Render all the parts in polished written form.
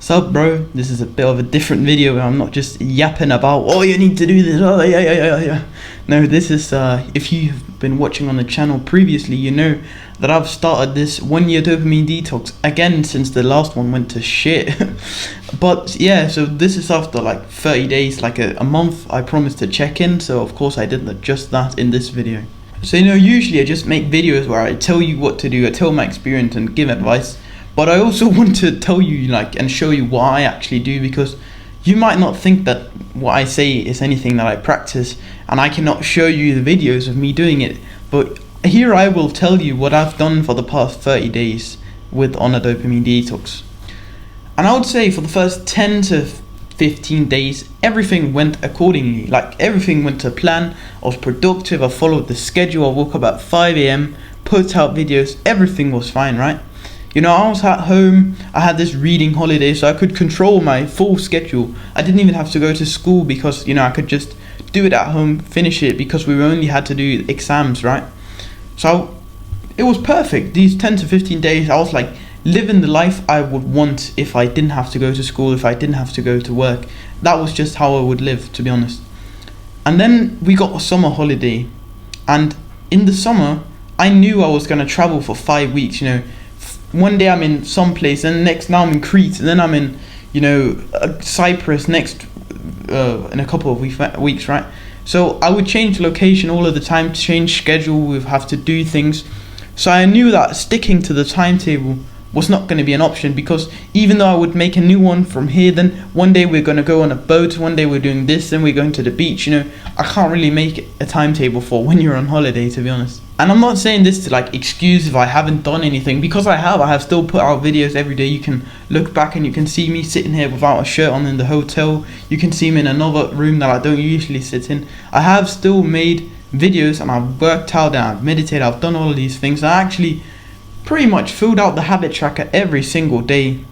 So bro, this is a bit of a different video where I'm not just yapping about, oh you need to do this, oh yeah. No, this is, if you've been watching on the channel previously, you know that I've started this 1-year dopamine detox again since the last one went to shit. But yeah, so this is after like 30 days, like a month I promised to check in, so of course I did just that in this video. So usually I just make videos where I tell you what to do, I tell my experience and give advice. But I also want to tell you and show you what I actually do, because you might not think that what I say is anything that I practice, and I cannot show you the videos of me doing it. But here I will tell you what I've done for the past 30 days on a dopamine detox. And I would say for the first 10 to 15 days, everything went accordingly. Like everything went to plan. I was productive, I followed the schedule, I woke up at 5 a.m, put out videos, everything was fine, right? I was at home, I had this reading holiday, so I could control my full schedule. I didn't even have to go to school because, I could just do it at home, finish it, because we only had to do exams, right? So it was perfect. These 10 to 15 days, I was like living the life I would want if I didn't have to go to school, if I didn't have to go to work. That was just how I would live, to be honest. And then we got a summer holiday, and in the summer, I knew I was going to travel for 5 weeks, One day I'm in some place, and now I'm in Crete, and then I'm in, Cyprus next in a couple of weeks, right? So I would change location all of the time, change schedule, we'd have to do things. So I knew that sticking to the timetable was not going to be an option, because even though I would make a new one from here, then one day we're going to go on a boat, one day we're doing this, then we're going to the beach, I can't really make a timetable for when you're on holiday, to be honest. And I'm not saying this to excuse if I haven't done anything, because I have still put out videos every day. You can look back and you can see me sitting here without a shirt on in the hotel. You can see me in another room that I don't usually sit in. I have still made videos, and I've worked out and I've meditated, I've done all of these things. I actually pretty much filled out the habit tracker every single day,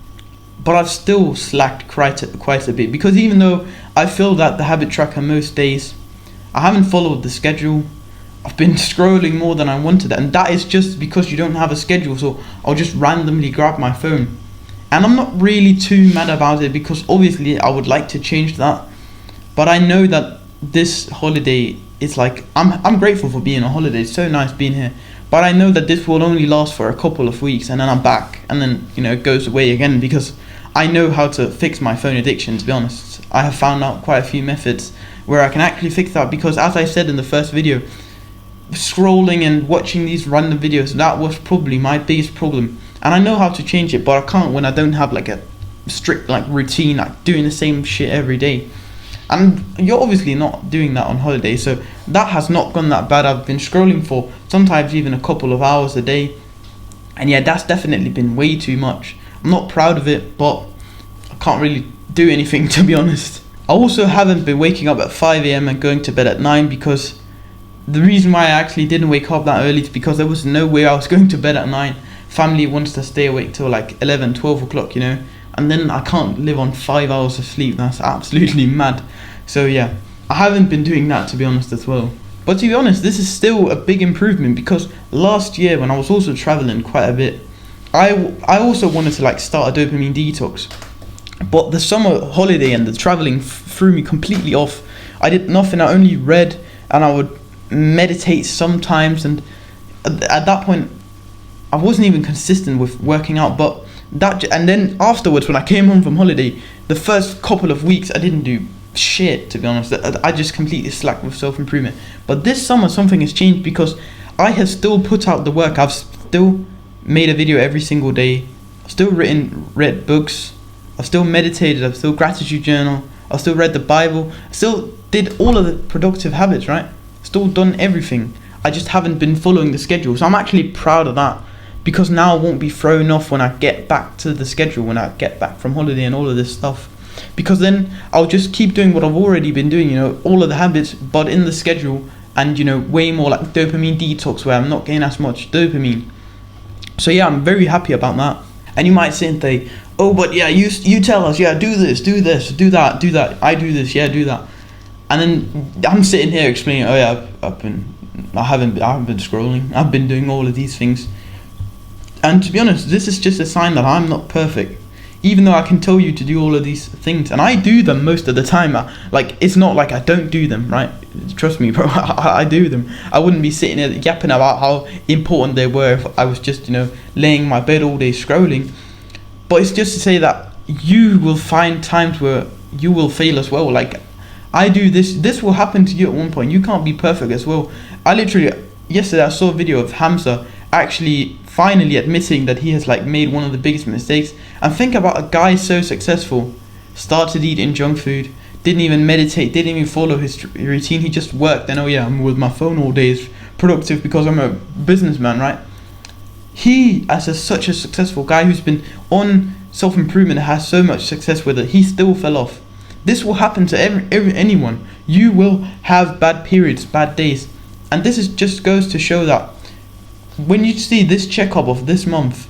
but I've still slacked quite a bit, because even though I filled out the habit tracker most days, I haven't followed the schedule. I've been scrolling more than I wanted, and that is just because you don't have a schedule, so I'll just randomly grab my phone. And I'm not really too mad about it, because obviously I would like to change that, but I know that this holiday is I'm grateful for being on holiday. It's so nice being here, but I know that this will only last for a couple of weeks, and then I'm back, and then it goes away again, because I know how to fix my phone addiction, to be honest. I have found out quite a few methods where I can actually fix that, because as I said in the first video, scrolling and watching these random videos, that was probably my biggest problem, and I know how to change it, but I can't when I don't have a strict routine, doing the same shit every day. And you're obviously not doing that on holiday, so that has not gone that bad. I've been scrolling for sometimes even a couple of hours a day, and yeah, that's definitely been way too much. I'm not proud of it, but I can't really do anything, to be honest. I also haven't been waking up at 5 a.m. and going to bed at 9, because the reason why I actually didn't wake up that early is because there was no way I was going to bed at 9. Family wants to stay awake till 11, 12 o'clock, and then I can't live on 5 hours of sleep. That's absolutely mad. So yeah, I haven't been doing that, to be honest, as well. But to be honest, this is still a big improvement, because last year when I was also traveling quite a bit, I also wanted to start a dopamine detox, but the summer holiday and the traveling threw me completely off. I did nothing. I only read, and I would meditate sometimes, and at that point I wasn't even consistent with working out. But and then afterwards, when I came home from holiday, the first couple of weeks I didn't do shit, to be honest. I just completely slacked with self-improvement. But this summer something has changed, because I have still put out the work. I've still made a video every single day, I've still read books, I've still meditated, I've still gratitude journal, I've still read the Bible, I still did all of the productive habits, right? Still done everything. I just haven't been following the schedule. So I'm actually proud of that, because now I won't be thrown off when I get back to the schedule, when I get back from holiday and all of this stuff, because then I'll just keep doing what I've already been doing, all of the habits, but in the schedule, and way more dopamine detox, where I'm not getting as much dopamine. So yeah, I'm very happy about that. And you might sit and say, oh, but yeah, you tell us, yeah, do this, do that, I do this, yeah, do that. And then I'm sitting here explaining, oh yeah, I haven't been scrolling, I've been doing all of these things. And to be honest, this is just a sign that I'm not perfect. even though I can tell you to do all of these things, and I do them most of the time. Like, it's not like I don't do them, right? Trust me, bro. I do them. I wouldn't be sitting there yapping about how important they were if I was just, laying in my bed all day scrolling. But it's just to say that you will find times where you will fail as well. Like, I do this will happen to you at one point. You can't be perfect as well. Yesterday I saw a video of Hamza actually finally admitting that he has made one of the biggest mistakes. And think about a guy so successful, started eating junk food, didn't even meditate, didn't even follow his routine. He just worked, and I'm with my phone all day, is productive because I'm a businessman, right? He, as such a successful guy who's been on self-improvement, has so much success with it, he still fell off. This will happen to anyone. You will have bad periods, bad days. And this just goes to show that when you see this checkup of this month,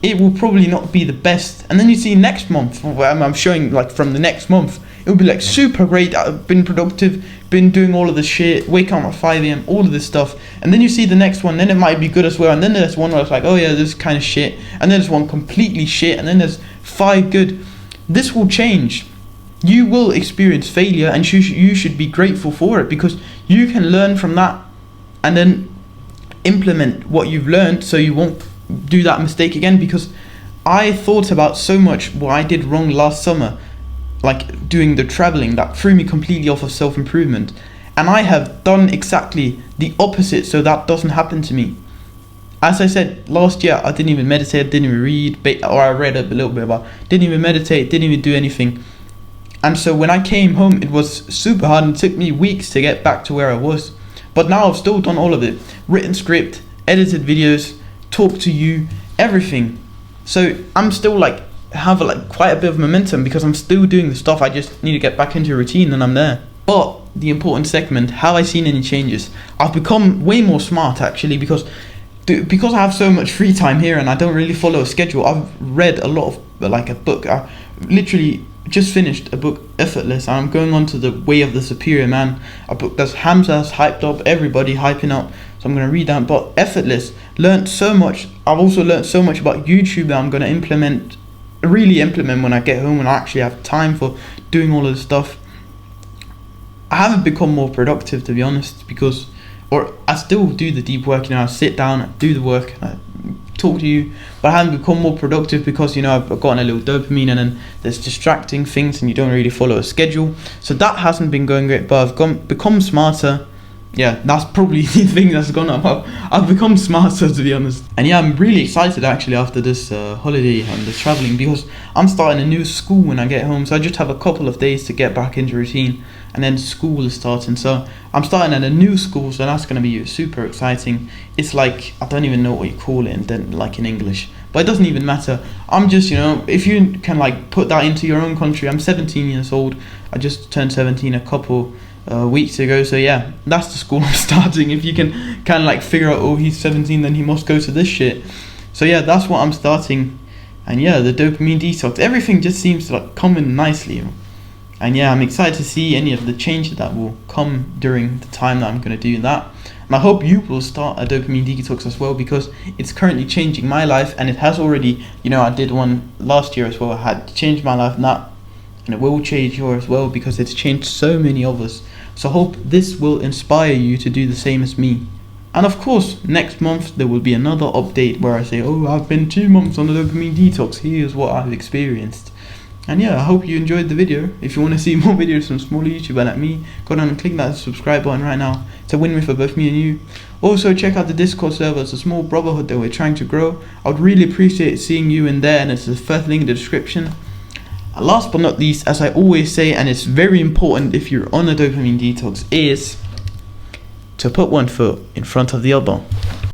it will probably not be the best. And then you see next month, I'm showing from the next month, it will be super great. I've been productive, been doing all of this shit, wake up at 5 a.m, all of this stuff. And then you see the next one, then it might be good as well. And then there's one where it's oh yeah, this is kind of shit. And then there's one completely shit. And then there's 5 good. This will change. You will experience failure, and you should be grateful for it, because you can learn from that and then implement what you've learned so you won't do that mistake again. Because I thought about so much what I did wrong last summer, doing the traveling, that threw me completely off of self-improvement, and I have done exactly the opposite so that doesn't happen to me. As I said, last year I didn't even meditate, didn't even read, or I read a little bit about, didn't even meditate, didn't even do anything. And so when I came home, it was super hard and it took me weeks to get back to where I was. But now I've still done all of it. Written script, edited videos, talked to you, everything. So I'm still have quite a bit of momentum, because I'm still doing the stuff. I just need to get back into a routine and I'm there. But the important segment, have I seen any changes? I've become way more smart actually, because I have so much free time here and I don't really follow a schedule. I've read a lot of a book. I literally just finished a book, Effortless, and I'm going on to The Way of the Superior Man, a book that's Hamza's hyped up, everybody hyping up, so I'm going to read that. But Effortless, learned so much. I've also learned so much about YouTube that I'm going to really implement when I get home, when I actually have time for doing all of this stuff. I haven't become more productive, to be honest, or I still do the deep work, I sit down, I do the work, I talk to you, but I haven't become more productive because I've gotten a little dopamine, and then there's distracting things and you don't really follow a schedule, so that hasn't been going great. But I've become smarter. Yeah, that's probably the thing that's gone up. I've become smarter, to be honest. And I'm really excited actually after this holiday and this traveling, because I'm starting a new school when I get home, so I just have a couple of days to get back into routine, and then school is starting. So I'm starting at a new school, so that's going to be super exciting. It's I don't even know what you call it in English, but it doesn't even matter. I'm just, if you can put that into your own country, I'm 17 years old. I just turned 17 a couple weeks ago, so yeah, that's the school I'm starting. If you can figure out, oh, he's 17, then he must go to this shit. So yeah, that's what I'm starting. And yeah, the dopamine detox, everything just seems to come in nicely. And yeah, I'm excited to see any of the changes that will come during the time that I'm going to do that. And I hope you will start a dopamine detox as well, because it's currently changing my life, and it has already, I did one last year as well. I had changed my life, and it will change yours as well, because it's changed so many of us. So I hope this will inspire you to do the same as me. And of course, next month there will be another update where I say, oh, I've been 2 months on the dopamine detox, here's what I've experienced. And yeah, I hope you enjoyed the video. If you want to see more videos from smaller YouTuber like me, go down and click that subscribe button right now. It's a win-win for both me and you. Also, check out the Discord server. It's a small brotherhood that we're trying to grow. I would really appreciate seeing you in there, and it's the first link in the description. And last but not least, as I always say, and it's very important if you're on a dopamine detox, is to put one foot in front of the other.